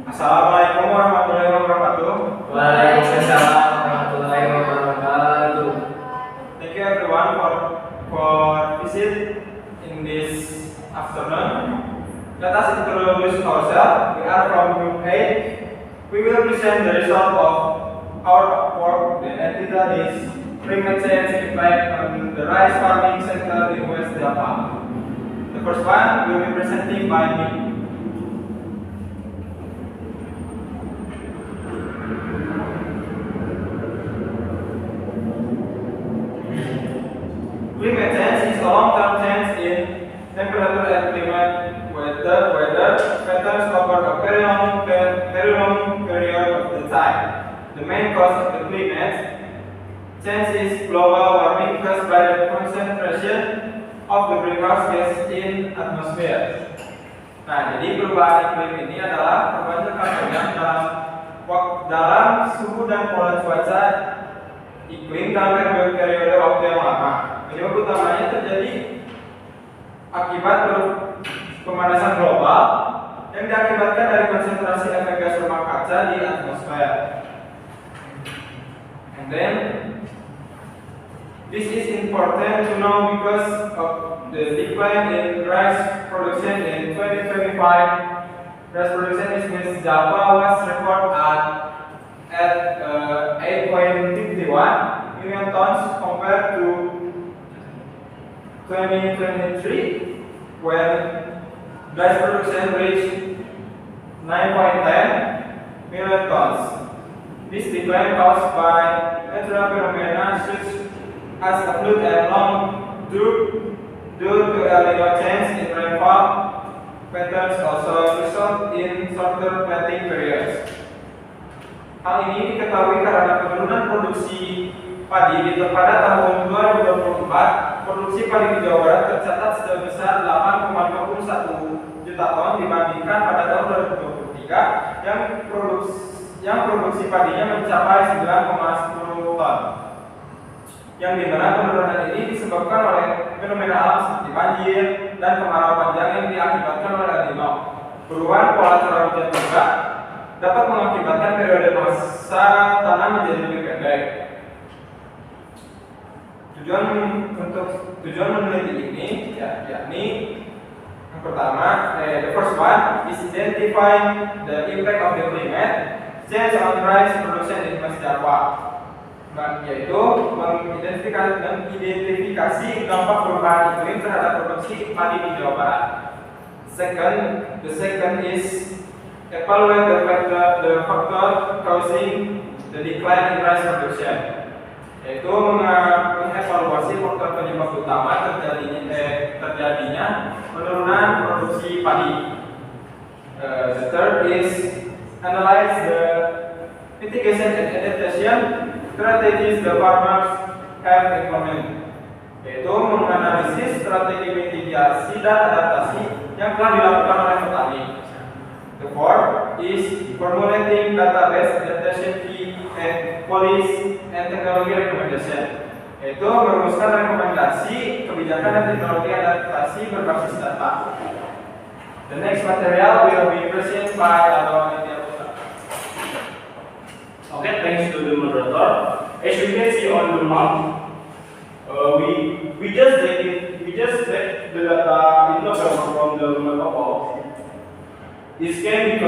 Assalamualaikum warahmatullahi wabarakatuh. Waalaikumsalam warahmatullahi wabarakatuh. Thank you everyone for visit in this afternoon. Let us introduce ourselves. We are from Group 8. We will present the result of our work. The entitled is climate change impact on the rice farming sector in West Java. The first one will be presenting by me. Climate change is a long-term change in temperature and climate weather patterns over a very long period of the time. The main cause of the climate change is global warming caused by the concentration of the greenhouse gas in atmosphere. Nah, jadi perubahan iklim ini adalah perubahan karbon yang dalam suhu dan pola cuaca iklim dalam periode waktu yang lama. Penyebab utamanya terjadi akibat pemanasan global yang diakibatkan dari konsentrasi efek gas rumah kaca di atmosfer. And then this is important to know because of the decline in rice production in 2025. Rice production in West Java was recorded at 8.51 million tons compared to 2023 when rice production reached 9.10 million tons. This decline caused by natural phenomena such as a flood and long due to El Nino change in rainfall patterns also result in shorter planting periods. Hal ini diketahui karena penurunan produksi padi pada tahun 2024. Produksi padi di Jawa Barat tercatat sebesar 8,51 juta ton dibandingkan pada tahun 2023 yang produksi padinya mencapai 9,10 ton. Yang dimana penurunan ini disebabkan oleh fenomena alam seperti banjir dan kemarau panjang yang diakibatkan oleh El Nino. Perubahan pola curah hujan juga dapat mengakibatkan periode masa tanam menjadi lebih pendek. Tujuan meneliti ini yakni yang pertama, the first one is identifying the impact of the climate change on rice production in West Java, yaitu mengidentifikasi dampak perubahan iklim terhadap produksi padi di Jawa Barat. The second is evaluate the factor causing the decline in rice production, yaitu mengevaluasi faktor penyebab utama terjadinya penurunan produksi padi. The third is analyze the mitigation and adaptation strategies the farmers have implemented, yaitu menganalisis strategi mitigasi dan adaptasi yang telah dilakukan oleh petani. The fourth is formulating database adaptation key and policy and technology recommendation, yaitu merumuskan rekomendasi kebijakan dan teknologi adaptasi berbasis data. The next material will be presented by Aldo Nitiaputra. Okay, thanks to the moderator. As you can see on the map, we just take the data in from the map of this can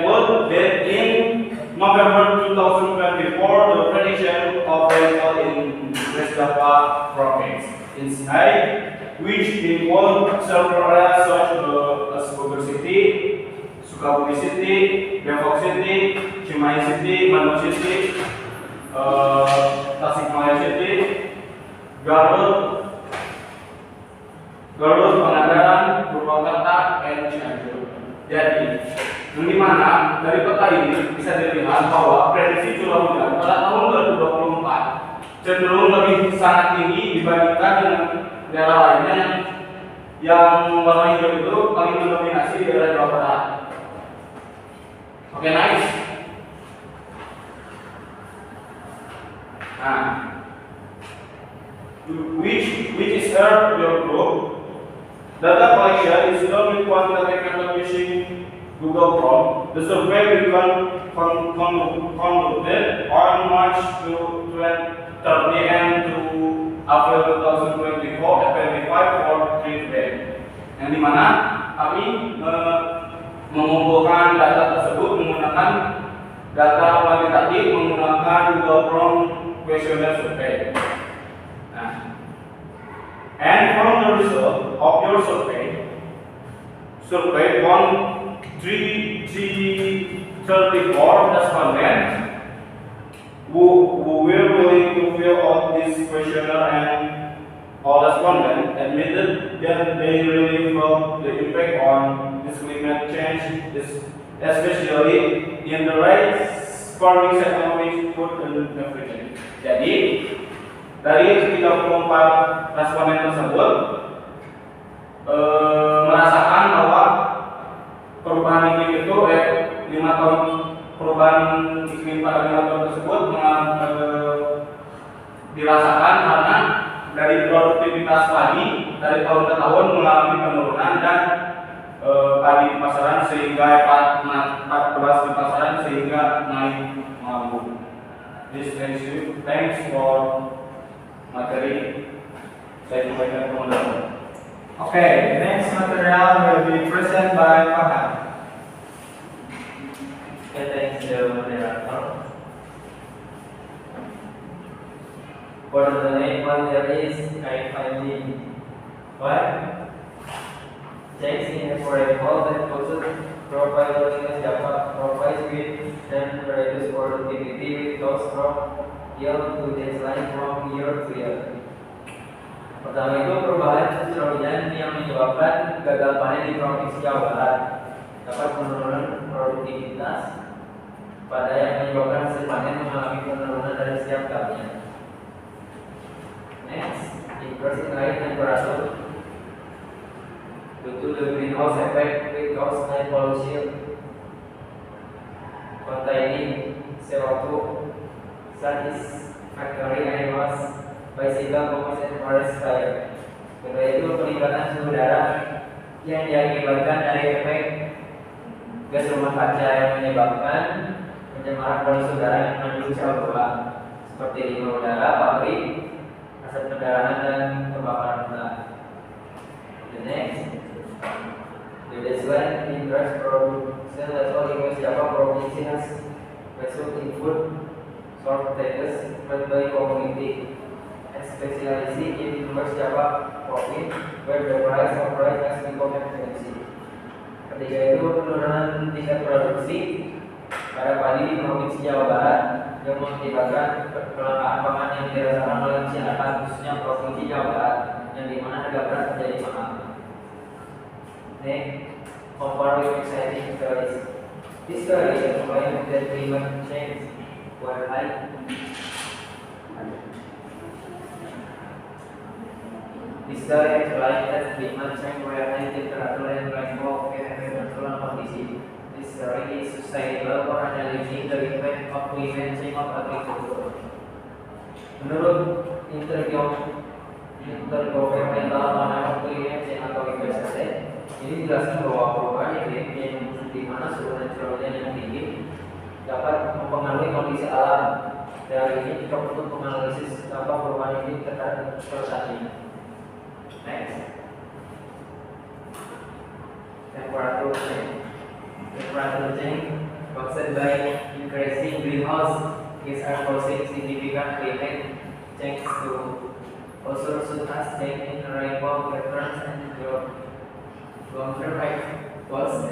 quote that in November 2024 the prediction of rainfall in West Java province is high, which include several areas such as Bogor City, Sukabumi City, Depok City, Cimahi City, Bandung City, Tasikmalaya City, Garut, Pangandaran, Purwakarta, dan Cianjur. Jadi, yang dimana dari peta ini bisa dilihat bahwa prediksi curah hujan pada tahun 2024 cenderung lebih sangat tinggi dibandingkan dengan daerah lainnya yang warna hijau itu paling mendominasi daerah Jawa Barat. Oke, nice. Nah, which is your group Data collection is done with quantitative method using Google Chrome. The survey will conducted on March 30 and to April 2024 at 25 for 3 days. Yang dimana kami mengumpulkan data tersebut menggunakan data kuantitatif menggunakan Google Chrome questionnaire survey. Nah, and from the result of your survey found 34 respondents who were willing to fill out this questionnaire, and all respondents admitted that they really felt the impact on this climate change, especially in the rice farming, economic, food, and everything. Jadi dari 34 responden tersebut merasakan bahwa perubahan iklim itu 5 tahun perubahan iklim pada 5 tahun tersebut dirasakan karena dari produktivitas padi dari tahun ke tahun mengalami penurunan dan padi di pasaran sehingga 14 di pasaran sehingga naik melambung. Thanks for materi saya sampaikan teman-teman. Okay, next material will be presented by Farhan. Okay, thanks the moderator. For the next one there is I finding what checks in for a call that causes profile learning Java provides with and reduce productivity with loss from year to baseline from year to year. Pertama itu perubahan curah hujan yang menyebabkan gagal panen di provinsi Jawa Barat dapat penurunan produktivitas pada yang menyebabkan hasil panen mengalami penurunan dari setiap tahunnya. Next, increase in air temperature due to the greenhouse effect with cause air pollution containing CO2 such as factory animals bicycle composite forest fire. Kedua itu peningkatan suhu udara yang diakibatkan dari efek gas rumah kaca yang menyebabkan pencemaran polusi udara yang mengandung CO2 seperti limbah udara, pabrik, asap kendaraan dan kebakaran hutan. The next, the baseline interest production level in Java province has result in food shortages spread by community, especially in West Java province where the price of rice has become expensive. Ketiga itu penurunan tingkat produksi pada padi di provinsi Jawa Barat yang mengakibatkan kelangkaan pangan yang dirasakan oleh masyarakat khususnya provinsi Jawa Barat yang dimana harga beras menjadi mahal. Next, compare with exciting stories. This story explains that climate change were high. This story explains that climate change were high temperature and rainfall can affect natural conditions. This story is sustainable for analyzing the impact of climate change on agriculture. Menurut Intergovernmental Panel on Climate Change atau IPCC, ini dijelaskan bahwa perubahan iklim yang di mana suhu dan curah hujan yang tinggi dapat mempengaruhi kondisi alam. Dari ini kita perlu menganalisis dampak perubahan iklim terhadap petani. Next, temperature change caused by increasing greenhouse gas causing significant climate change to also such as change in rainfall patterns and longer rainfalls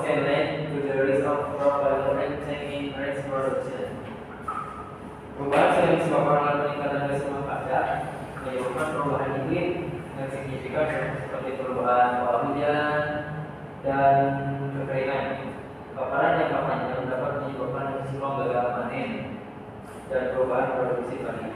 can lead to the risk of crop failure and change in rice production. Perubahan yang disebabkan oleh peningkatan gas rumah kaca menyebabkan perubahan iklim yang signifikan seperti perubahan pola hujan dan kekeringan. Kebakaran jangka panjang dapat menyebabkan risiko gagal panen dan perubahan produksi padi.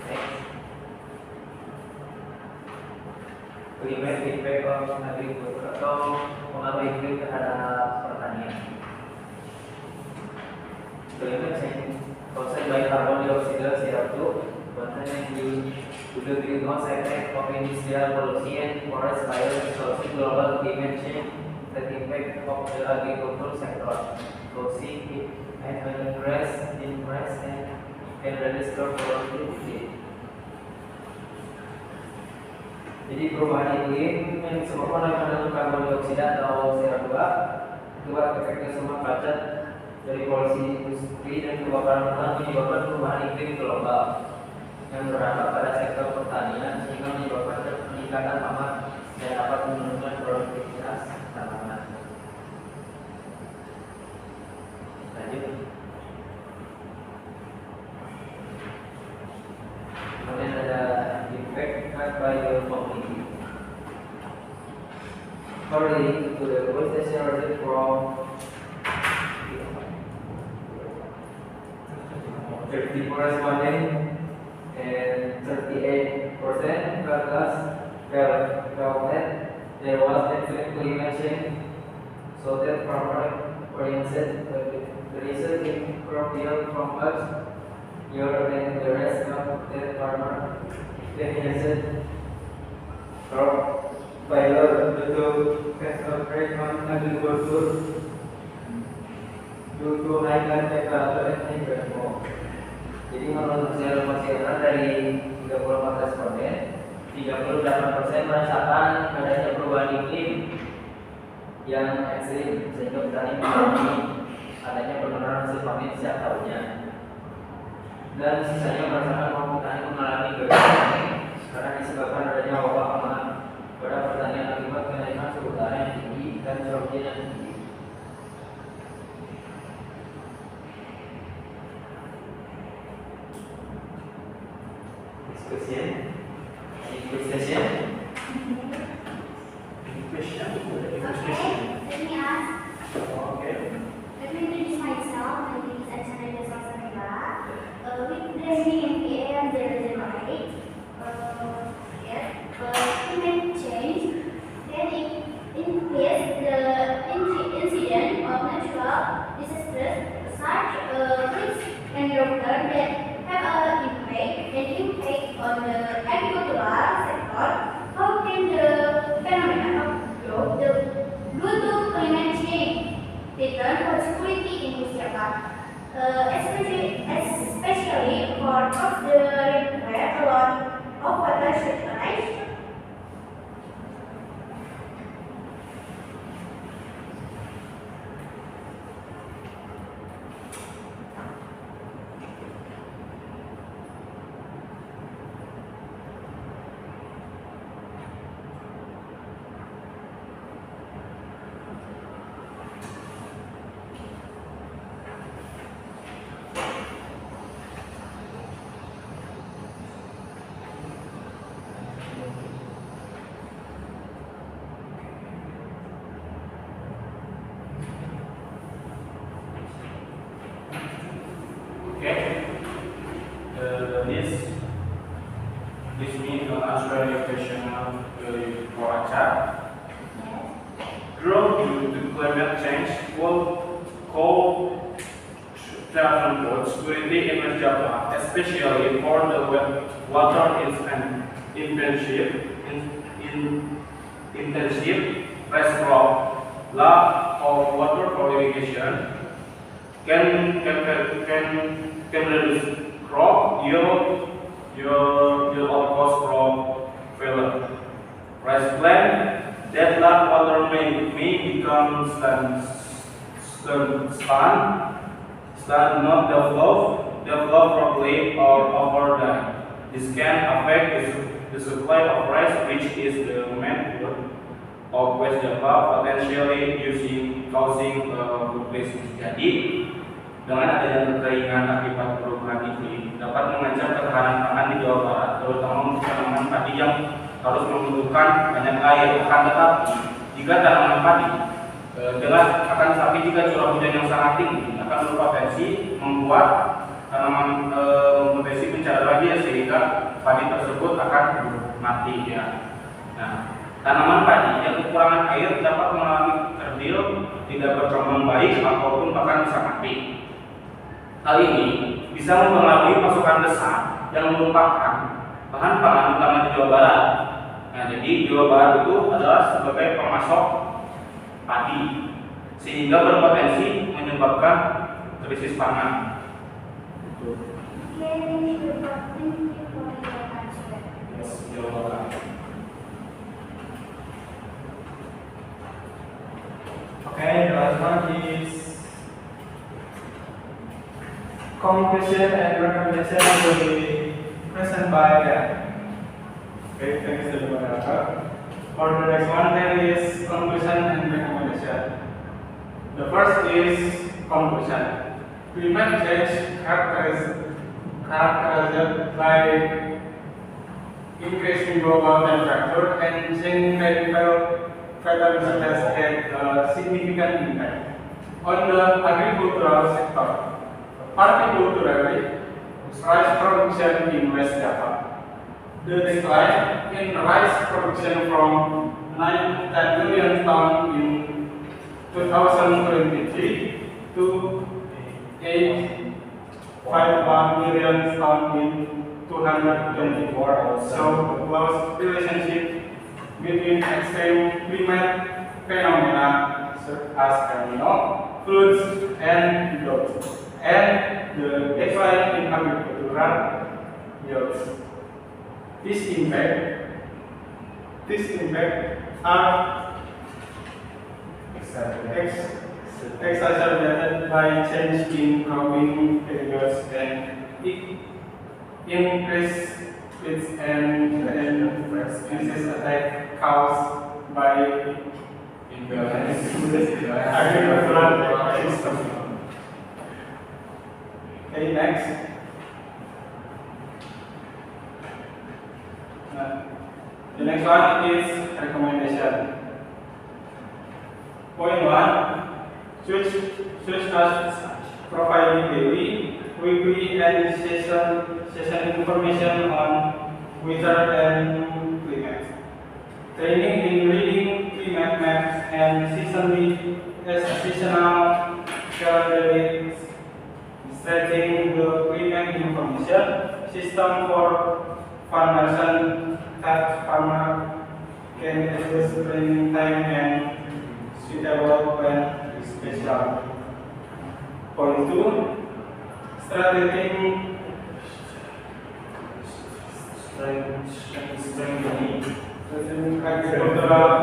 Next, climate impact on agriculture atau pengaruh iklim terhadap pertanian. Climate change caused by carbon dioxide, CO2, content in to the greenhouse effect of industrial pollution and forest fire is also global climate change, the impact of the agricultural sector, toxic and interest and can restore productivity. Jadi perubahan iklim yang disebabkan oleh kandungan karbon dioksida atau CO2 akibat efek kesemuan kaca dari polusi industri dan kebakaran hutan menyebabkan perubahan iklim global yang berdampak pada sektor pertanian sehingga menyebabkan peningkatan amat dan dapat menurunkan produktivitas tanaman. Lanjut. Kemudian ada impact by your community. According to the World Research from 50 respondent and 38% felt that there was excellent climate change, so that farmer oriented the research in crop yield from much lower than the rest of the farmer definition crop failure due to concentrate on agriculture due to high land temperature and rainfall. Jadi menurut hasil penelitian dari 34 responden, 38% merasakan adanya perubahan iklim yang ekstrim sehingga petani mengalami adanya penurunan hasil panen setiap tahunnya. Dan sisanya merasakan bahwa petani mengalami gagal karena disebabkan adanya wabah aman pada pertanian akibat kenaikan suhu udara yang tinggi dan curah hujan yang tinggi. Question? Any question? Okay, let me ask. Okay. Let me introduce myself. My name is Anjana Deswasarila. With the NPA and the right. Climate change. Then, in case the incident of natural disasters, such floods and water that have an impact on the agricultural sector, how can the phenomenon of growth due to climate change return for security in masyarakat, especially for crops that require a lot of water supply? Okay. This means answer your question for Acha. Growth due to climate change will call transport security in Java, especially for the water intensive rice crop. Lack of water for irrigation can reduce crop yield, your cost crop failure. Rice plant that lack water may become stand not develop properly or overdone. This can affect the supply of rice, which is the main food of West Java, potentially causing food crisis. Jadi, dengan adanya kekeringan akibat perubahan iklim dapat mengancam ketahanan pangan di Jawa Barat, terutama untuk tanaman padi yang harus membutuhkan banyak air. Akan tetapi, jika tanaman padi jelas akan tetapi jika curah hujan yang sangat tinggi akan berpotensi membuat tanaman berpotensi mencari lagi sehingga padi tersebut akan mati ya. Nah, tanaman padi yang kekurangan air dapat mengalami kerdil, tidak berkembang baik ataupun bahkan bisa mati. Hal ini bisa mempengaruhi pasokan desa yang merupakan bahan pangan utama di Jawa Barat. Nah, jadi Jawa Barat itu adalah sebagai pemasok padi, sehingga berpotensi menyebabkan krisis pangan. Okay, thank you for your answer. Yes, Jawa Barat. Okay, the last one is conclusion and recommendation will be present by them. Okay, thanks to the moderator. For the next one, there is conclusion and recommendation. The first is conclusion. Climate change characterized by increasing global temperature and changing patterns has had a significant impact on the agricultural sector, particularly rice production in West Java. The decline in rice production from 9-10 million tons in 2023 to 8.51 million tons in 224. So the close relationship between extreme climate phenomena such as El Nino, floods, and drought, and the decline in agricultural yields. This impact are exacerbated by change in cropping periods and increased pests and disease attack caused by agricultural system. Okay, next. The next one is recommendation. Point 1. Such as providing daily, weekly, and session information on weather and climate. Training in reading climate maps and seasonal calendars, setting the climate information system for farmers and that farmer can adjust training time and suitable when special. Point 2. Strengthening agricultural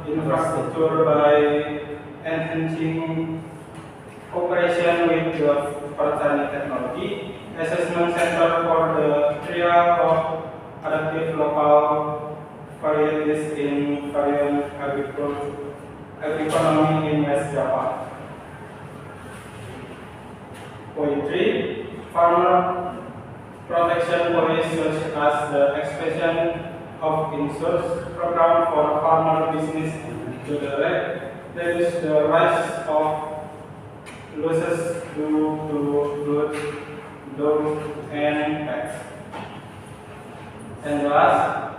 infrastructure by enhancing cooperation with the Pertanian Technology Assessment Center for the trial of adaptive local varieties in various agroeconomy in West Java. Point 3. Farmer protection policies such as the expansion of insurance program for farmer business to reduce the rise of losses due to flood, drought, and pests. And last,